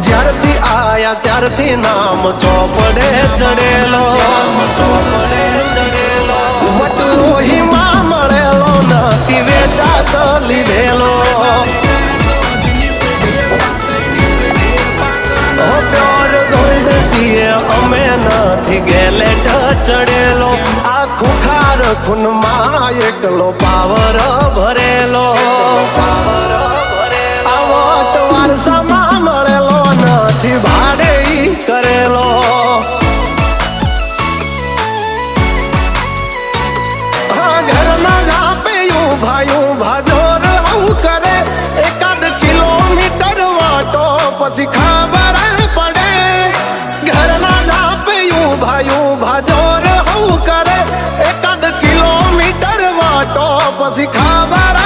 જ્યારથી આયા ત્યારથી નામ ચોપડે ચડેલો વટલોહીમાં મળેલો નથી વેચાત લીધેલો પ્યોર ગોલ્ડ છીએ અમે નથી ગેલેટ ચડેલો આ ખુખાર ખૂનમાં એકલો પાવર ભરેલો આ વટ વારસામાં મળેલો નથી ભાડે કરેલો ઘરના જાપે ઉભા જોર આવું કરે એકાદ કિલોમીટર વાટો પછી ખબર પડે ઘરના જાપે ઉભા જોર આવું કરે એકાદ કિલોમીટર વાટો પછી ખબર